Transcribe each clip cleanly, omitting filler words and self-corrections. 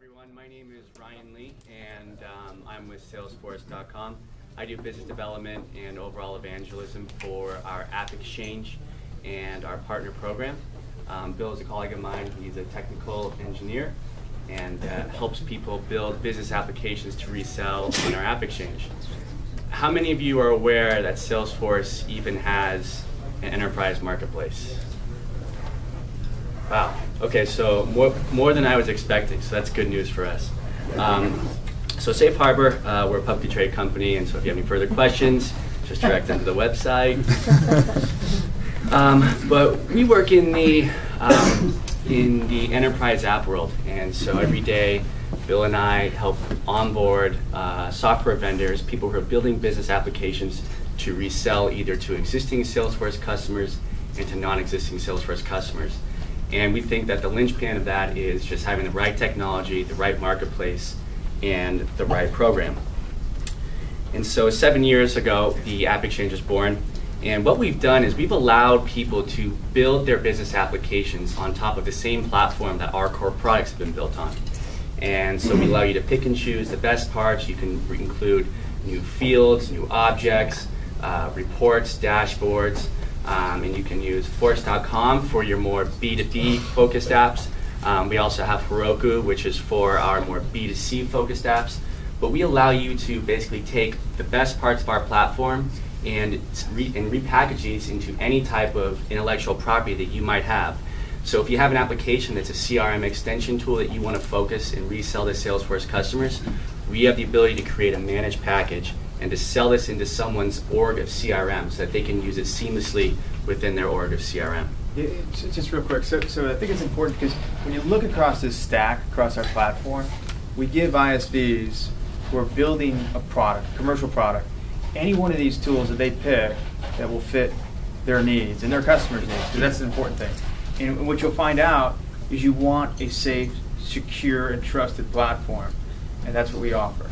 everyone. My name is Ryan Lee, and I'm with Salesforce.com. I do business development and overall evangelism for our App Exchange and our partner program. Bill is a colleague of mine. He's a technical engineer and helps people build business applications to resell on our App Exchange. How many of you are aware that Salesforce even has an enterprise marketplace? Wow. Okay, so more than I was expecting, so that's good news for us. So Safe Harbor, we're a publicly traded company, and so if you have any further questions, just direct them to the website. But we work in the enterprise app world, and so every day, Bill and I help onboard software vendors, people who are building business applications to resell either to existing Salesforce customers and to non-existing Salesforce customers. And we think that the linchpin of that is just having the right technology, the right marketplace, and the right program. And so 7 years ago, the App Exchange was born. And what we've done is we've allowed people to build their business applications on top of the same platform that our core products have been built on. And so we allow you to pick and choose the best parts. You can include new fields, new objects, reports, dashboards. And you can use Force.com for your more B2B focused apps. We also have Heroku, which is for our more B2C focused apps. But we allow you to basically take the best parts of our platform and repackage these into any type of intellectual property that you might have. So if you have an application that's a CRM extension tool that you want to focus and resell to Salesforce customers, we have the ability to create a managed package and to sell this into someone's org of CRM so that they can use it seamlessly within their org of CRM. Yeah, just real quick, so I think it's important because when you look across this stack, across our platform, we give ISVs who are building a product, commercial product, any one of these tools that they pick that will fit their needs and their customers' needs, because that's an important thing. And what you'll find out is you want a safe, secure, and trusted platform, and that's what we offer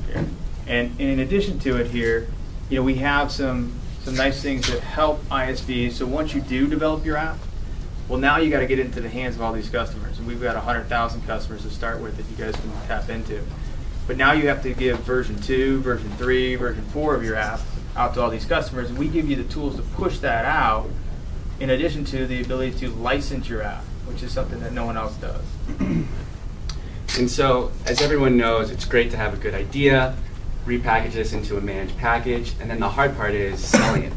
here. And in addition to it here, we have some nice things that help ISVs. So once you do develop your app, well, now you got to get into the hands of all these customers. And we've got 100,000 customers to start with that you guys can tap into. But now you have to give version 2, version 3, version 4 of your app out to all these customers. And we give you the tools to push that out in addition to the ability to license your app, which is something that no one else does. And so, as everyone knows, it's great to have a good idea, repackage this into a managed package, and then the hard part is selling it.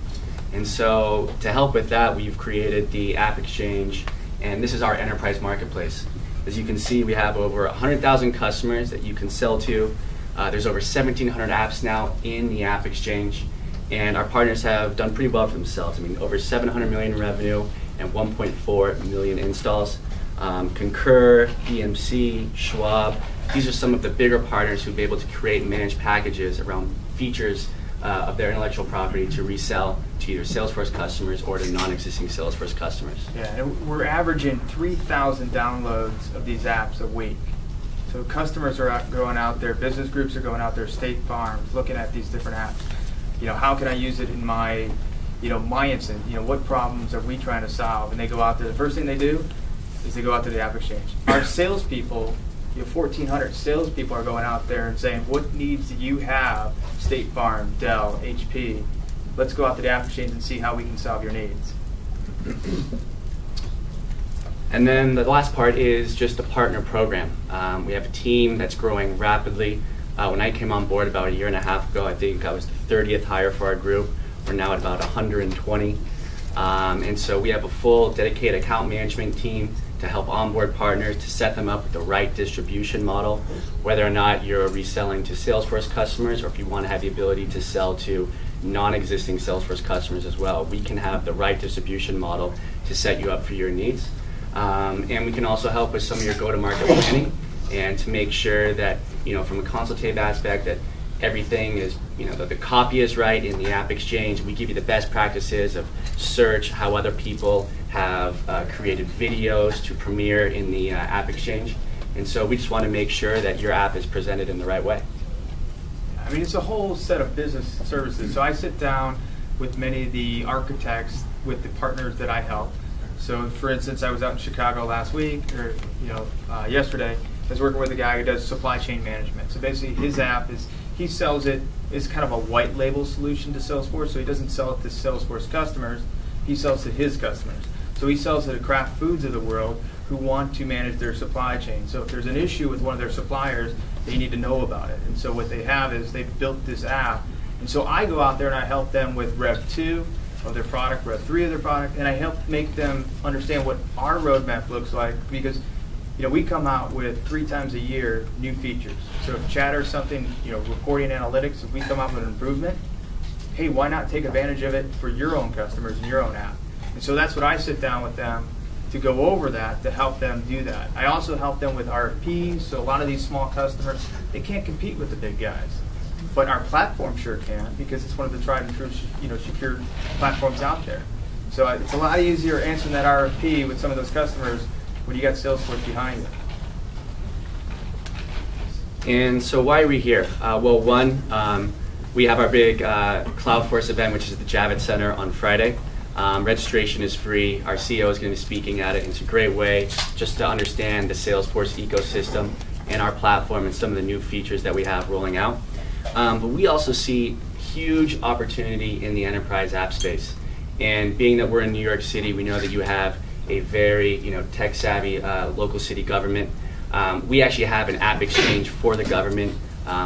And so to help with that, we've created the App Exchange, and this is our enterprise marketplace. As you can see, we have over 100,000 customers that you can sell to. There's over 1,700 apps now in the App Exchange, and our partners have done pretty well for themselves. I mean, over 700 million in revenue and 1.4 million installs. Concur, EMC, Schwab, these are some of the bigger partners who've been able to create and manage packages around features of their intellectual property to resell to either Salesforce customers or to non-existing Salesforce customers. Yeah, and we're averaging 3,000 downloads of these apps a week. So customers are going out there, business groups are going out there, state farms, looking at these different apps. How can I use it in my, my instance? What problems are we trying to solve? And they go out there. The first thing they do is they go out to the App Exchange. Our salespeople, 1,400 salespeople are going out there and saying, what needs do you have? State Farm, Dell, HP. Let's go out to the App Exchange and see how we can solve your needs. And then the last part is just the partner program. We have a team that's growing rapidly. When I came on board about 1.5 years ago, I think I was the 30th hire for our group. We're now at about 120. And so we have a full dedicated account management team to help onboard partners, to set them up with the right distribution model, whether or not you're reselling to Salesforce customers or if you want to have the ability to sell to non-existing Salesforce customers as well. We can have the right distribution model to set you up for your needs. And we can also help with some of your go-to-market planning and to make sure that, from a consultative aspect, that everything is, that the copy is right in the App Exchange. We give you the best practices of search, how other people have created videos to premiere in the App Exchange. And so we just want to make sure that your app is presented in the right way. I mean, it's a whole set of business services. So I sit down with many of the architects, with the partners that I help. So for instance, I was out in Chicago last week, or yesterday, is working with a guy who does supply chain management. So basically his app is, he sells it, is kind of a white label solution to Salesforce, so he doesn't sell it to Salesforce customers, he sells to his customers. So he sells to the Kraft Foods of the world who want to manage their supply chain. So if there's an issue with one of their suppliers, they need to know about it. And so what they have is they've built this app. And so I go out there and I help them with Rev 2 of their product, Rev 3 of their product, and I help make them understand what our roadmap looks like, because we come out with 3 times a year new features. So if chat or something, reporting analytics, if we come out with an improvement, hey, why not take advantage of it for your own customers and your own app? And so that's what I sit down with them to go over that, to help them do that. I also help them with RFPs, so a lot of these small customers, they can't compete with the big guys. But our platform sure can, because it's one of the tried and true secure platforms out there. So it's a lot easier answering that RFP with some of those customers when you got Salesforce behind it. And so why are we here? Well, one, we have our big CloudForce event, which is the Javits Center on Friday. Registration is free. Our CEO is going to be speaking at it. It's a great way just to understand the Salesforce ecosystem and our platform and some of the new features that we have rolling out. But we also see huge opportunity in the enterprise app space. And being that we're in New York City, we know that you have a very tech-savvy local city government. We actually have an app exchange for the government.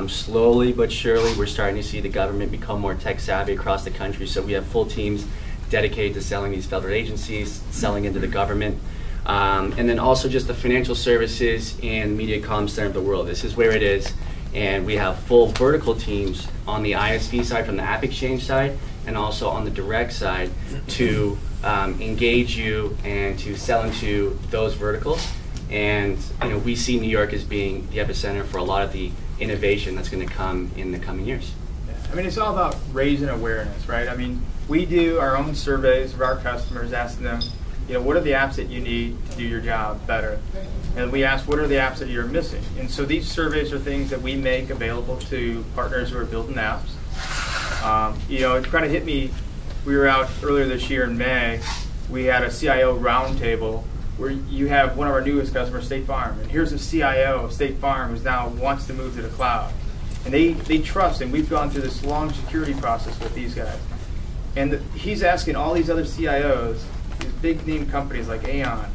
Slowly but surely, we're starting to see the government become more tech-savvy across the country. So we have full teams dedicated to selling these federal agencies, selling into the government. And then also just the financial services and media comm center of the world. This is where it is. And we have full vertical teams on the ISV side, from the app exchange side, and also on the direct side to engage you and to sell into those verticals. And we see New York as being the epicenter for a lot of the innovation that's going to come in the coming years. I mean, it's all about raising awareness, right? I mean, we do our own surveys of our customers, asking them, what are the apps that you need to do your job better? And we ask, what are the apps that you're missing? And so these surveys are things that we make available to partners who are building apps. It kind of hit me, we were out earlier this year in May, we had a CIO roundtable where you have one of our newest customers, State Farm, and here's a CIO of State Farm who now wants to move to the cloud. And they trust, and we've gone through this long security process with these guys. And he's asking all these other CIOs, these big name companies like Aon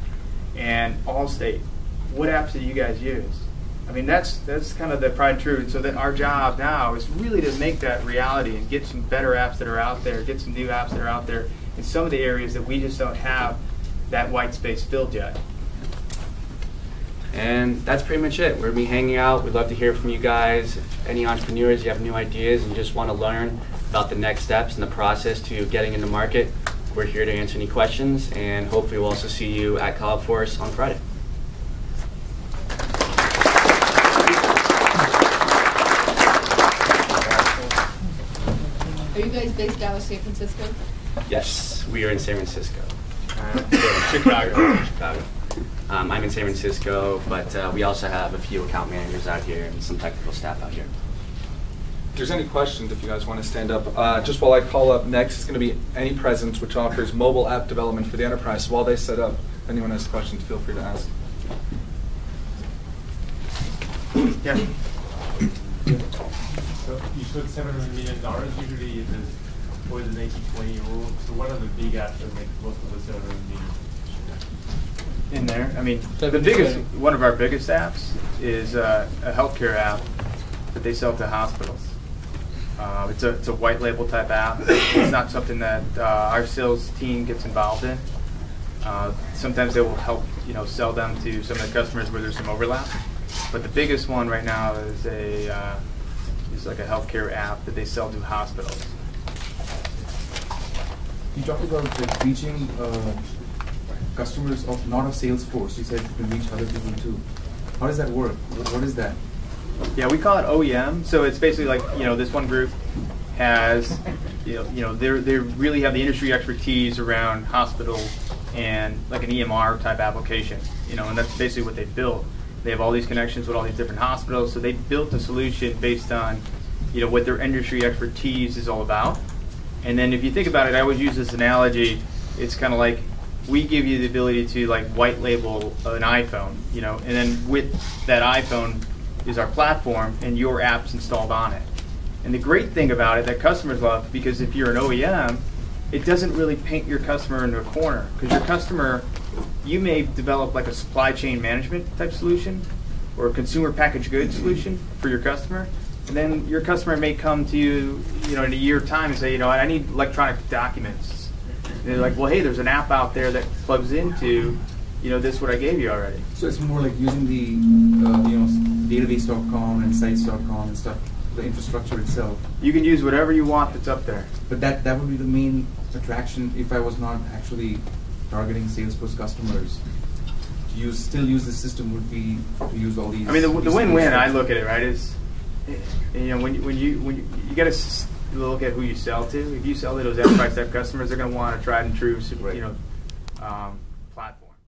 and Allstate, what apps do you guys use? I mean, that's kind of the pride and truth. So that our job now is really to make that reality and get some better apps that are out there, get some new apps that are out there in some of the areas that we just don't have that white space filled yet. And that's pretty much it. We're going to be hanging out. We'd love to hear from you guys. If any entrepreneurs, you have new ideas and you just want to learn about the next steps in the process to getting into market, we're here to answer any questions, and hopefully we'll also see you at CloudForce on Friday. Are you guys based out of San Francisco? Yes, we are in San Francisco. Chicago. I'm in San Francisco, but we also have a few account managers out here and some technical staff out here. If there's any questions, if you guys want to stand up. Just while I call up next, is going to be Any Presence, which offers mobile app development for the enterprise. So while they set up, if anyone has questions, feel free to ask. Yeah. So you put $700 million. Usually it is always an 80-20 rule. So what are the big apps that make most of the $700 million? In there, I mean, one of our biggest apps is a healthcare app that they sell to hospitals. It's a white label type app. It's not something that our sales team gets involved in. Sometimes they will help, sell them to some of the customers where there's some overlap. But the biggest one right now is like a healthcare app that they sell to hospitals. You talked about reaching customers of not of Salesforce. You said you can reach other people too. How does that work? What is that? Yeah, we call it OEM. So it's basically like, this one group has, they really have the industry expertise around hospitals and like an EMR type application, and that's basically what they built. They have all these connections with all these different hospitals, so they built a solution based on, what their industry expertise is all about. And then if you think about it, I always use this analogy. It's kind of like, we give you the ability to like white label an iPhone, you know, and then with that iPhone is our platform and your app's installed on it. And the great thing about it that customers love, because if you're an OEM, it doesn't really paint your customer into a corner, because your customer, you may develop like a supply chain management type solution or a consumer packaged goods solution for your customer, and then your customer may come to you, you know, in a year's time and say, you know, I need electronic documents. And they're like, well, hey, there's an app out there that plugs into, you know, this what I gave you already. So it's more like using the you know, database.com and sites.com and stuff, the infrastructure itself. You can use whatever you want that's up there. But that would be the main attraction if I was not actually targeting Salesforce customers. To still use the system would be to use all these. I mean, the these win-win, I solutions. look at it, right, is, you know, when you got to look at who you sell to. If you sell to those enterprise type customers, they're going to want a tried and true, you know, platform.